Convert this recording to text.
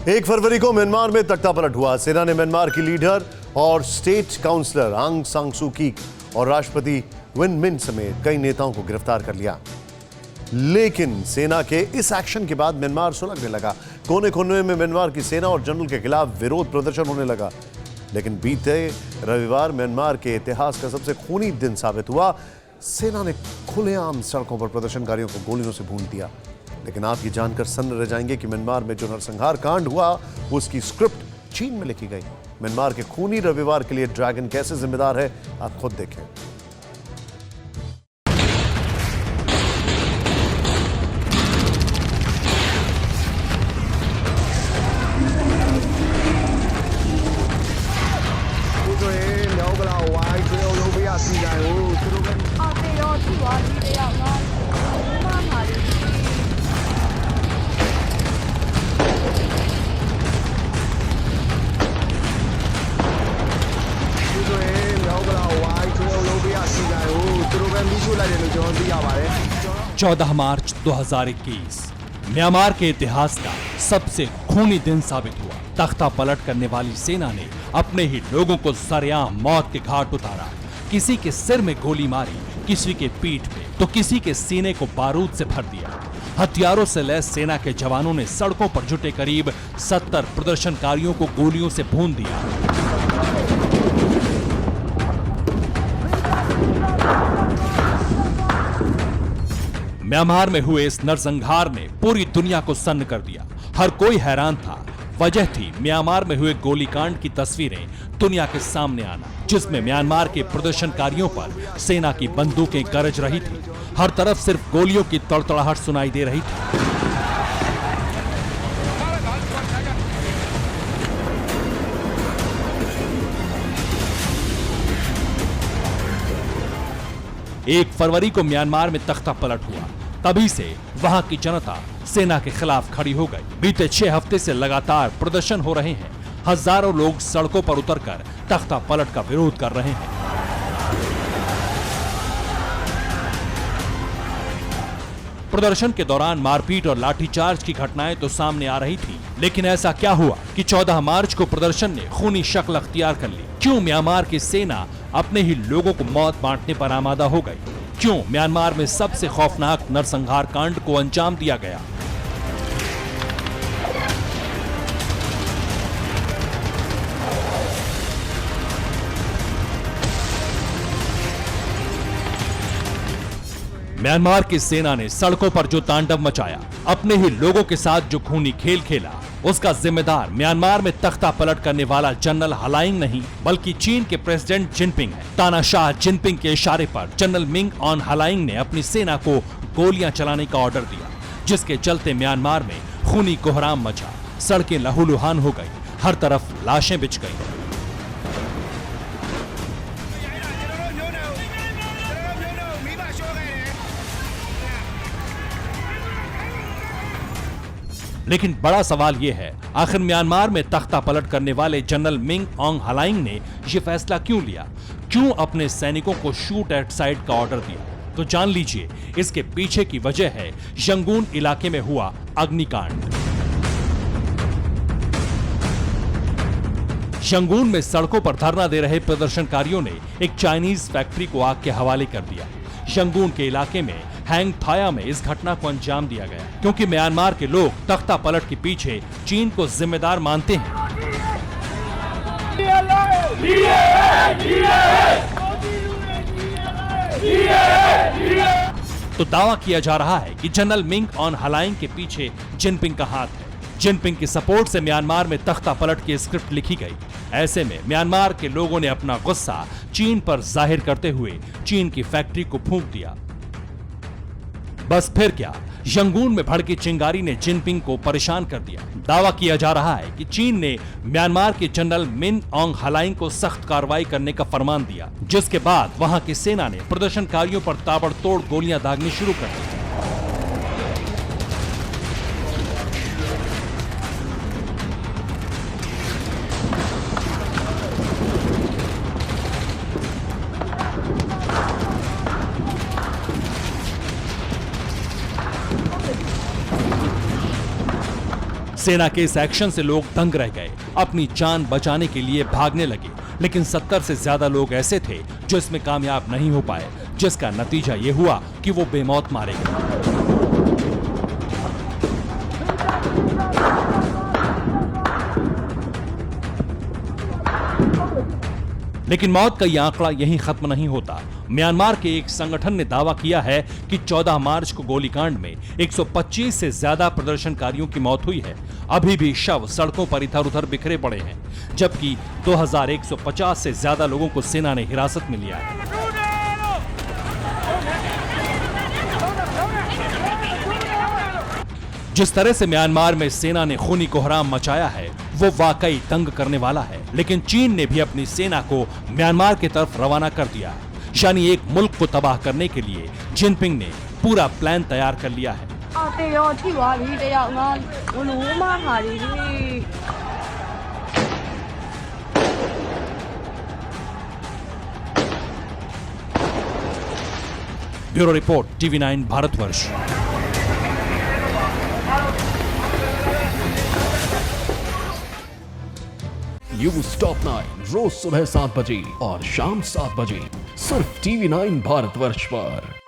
1 फरवरी को म्यांमार में तख्तापलट हुआ। सेना ने म्यांमार की लीडर और स्टेट काउंसलर आंग सान सू की और राष्ट्रपति विन मिंट समेत कई नेताओं को गिरफ्तार कर लिया। लेकिन सेना के इस एक्शन के बाद म्यांमार सुलगने लगा। कोने कोने में म्यांमार की सेना और जनरल के खिलाफ विरोध प्रदर्शन होने लगा। लेकिन बीते रविवार म्यांमार के इतिहास का सबसे खूनी दिन साबित हुआ। सेना ने खुलेआम सड़कों पर प्रदर्शनकारियों को गोलियों से भून दिया। लेकिन आप ये जानकर सन्न रह जाएंगे कि म्यांमार में जो नरसंहार कांड हुआ उसकी स्क्रिप्ट चीन में लिखी गई। म्यांमार के खूनी रविवार के लिए ड्रैगन कैसे जिम्मेदार है, आप खुद देखें। चौदह मार्च 2021 म्यांमार के इतिहास का सबसे खूनी दिन साबित हुआ। तख्ता पलट करने वाली सेना ने अपने ही लोगों को सरेआम मौत के घाट उतारा। किसी के सिर में गोली मारी, किसी के पीठ पे तो किसी के सीने को बारूद से भर दिया। हथियारों से लैस सेना के जवानों ने सड़कों पर जुटे करीब 70 प्रदर्शनकारियों को गोलियों से भून दिया। म्यांमार में हुए इस नरसंहार ने पूरी दुनिया को सन्न कर दिया। हर कोई हैरान था। वजह थी म्यांमार में हुए गोलीकांड की तस्वीरें दुनिया के सामने आना, जिसमें म्यांमार के प्रदर्शनकारियों पर सेना की बंदूकें गरज रही थी। हर तरफ सिर्फ गोलियों की तड़तड़ाहट सुनाई दे रही थी। एक फरवरी को म्यांमार में तख्ता पलट हुआ। तभी से वहां की जनता सेना के खिलाफ खड़ी हो गई। बीते 6 हफ्ते से लगातार प्रदर्शन हो रहे हैं। हजारों लोग सड़कों पर उतरकर तख्ता पलट का विरोध कर रहे हैं। प्रदर्शन के दौरान मारपीट और लाठीचार्ज की घटनाएं तो सामने आ रही थी, लेकिन ऐसा क्या हुआ कि 14 मार्च को प्रदर्शन ने खूनी शक्ल अख्तियार कर ली? क्यों म्यांमार की सेना अपने ही लोगों को मौत बांटने पर आमादा हो गई? क्यों म्यांमार में सबसे खौफनाक नरसंहार कांड को अंजाम दिया गया? म्यांमार की सेना ने सड़कों पर जो तांडव मचाया, अपने ही लोगों के साथ जो खूनी खेल खेला, उसका जिम्मेदार म्यांमार में तख्ता पलट करने वाला जनरल हलाइंग नहीं बल्कि चीन के प्रेसिडेंट जिनपिंग है। तानाशाह जिनपिंग के इशारे पर जनरल मिंग ऑन हलाइंग ने अपनी सेना को गोलियां चलाने का ऑर्डर दिया, जिसके चलते म्यांमार में खूनी कोहराम मचा। सड़कें लहूलुहान हो गई, हर तरफ लाशें बिछ गई। लेकिन बड़ा सवाल यह है, आखिर म्यांमार में तख्ता पलट करने वाले जनरल मिंग ऑन हलाइंग ने यह फैसला क्यों लिया? क्यों अपने सैनिकों को शूट एट साइट का ऑर्डर दिया? तो जान लीजिए, इसके पीछे की वजह है यंगून इलाके में हुआ अग्निकांड। यंगून में सड़कों पर धरना दे रहे प्रदर्शनकारियों ने एक चाइनीज फैक्ट्री को आग के हवाले कर दिया। यंगून के इलाके में हैंग थाया में इस घटना को अंजाम दिया गया, क्योंकि म्यांमार के लोग तख्ता पलट के पीछे चीन को जिम्मेदार मानते हैं। तो दावा किया जा रहा है कि जनरल मिंग ऑन हलाइंग के पीछे जिनपिंग का हाथ है। जिनपिंग की सपोर्ट से म्यांमार में तख्ता पलट की स्क्रिप्ट लिखी गई। ऐसे में म्यांमार के लोगों ने अपना गुस्सा चीन पर जाहिर करते हुए चीन की फैक्ट्री को फूंक दिया। बस फिर क्या, यंगून में भड़की चिंगारी ने जिनपिंग को परेशान कर दिया। दावा किया जा रहा है कि चीन ने म्यांमार के जनरल मिन ऑंग हलाइंग को सख्त कार्रवाई करने का फरमान दिया, जिसके बाद वहां की सेना ने प्रदर्शनकारियों पर ताबड़तोड़ गोलियां दागनी शुरू कर दी। सेना के इस एक्शन से लोग दंग रह गए, अपनी जान बचाने के लिए भागने लगे, लेकिन 70 से ज्यादा लोग ऐसे थे जो इसमें कामयाब नहीं हो पाए, जिसका नतीजा ये हुआ कि वो बेमौत मारे गए। लेकिन मौत का यह आंकड़ा यहीं खत्म नहीं होता। म्यांमार के एक संगठन ने दावा किया है कि 14 मार्च को गोलीकांड में 125 से ज्यादा प्रदर्शनकारियों की मौत हुई है। अभी भी शव सड़कों पर इधर उधर बिखरे पड़े हैं, जबकि 2150 से ज्यादा लोगों को सेना ने हिरासत में लिया है। जिस तरह से म्यांमार में सेना ने खूनी कोहराम मचाया है वो वाकई दंग करने वाला है, लेकिन चीन ने भी अपनी सेना को म्यांमार की तरफ रवाना कर दिया। यानी एक मुल्क को तबाह करने के लिए जिनपिंग ने पूरा प्लान तैयार कर लिया है। Bureau report, TV9 Bharatvarsh. News top 9 रोज सुबह 7 बजे और शाम 7 बजे सिर्फ TV9 भारतवर्ष पर।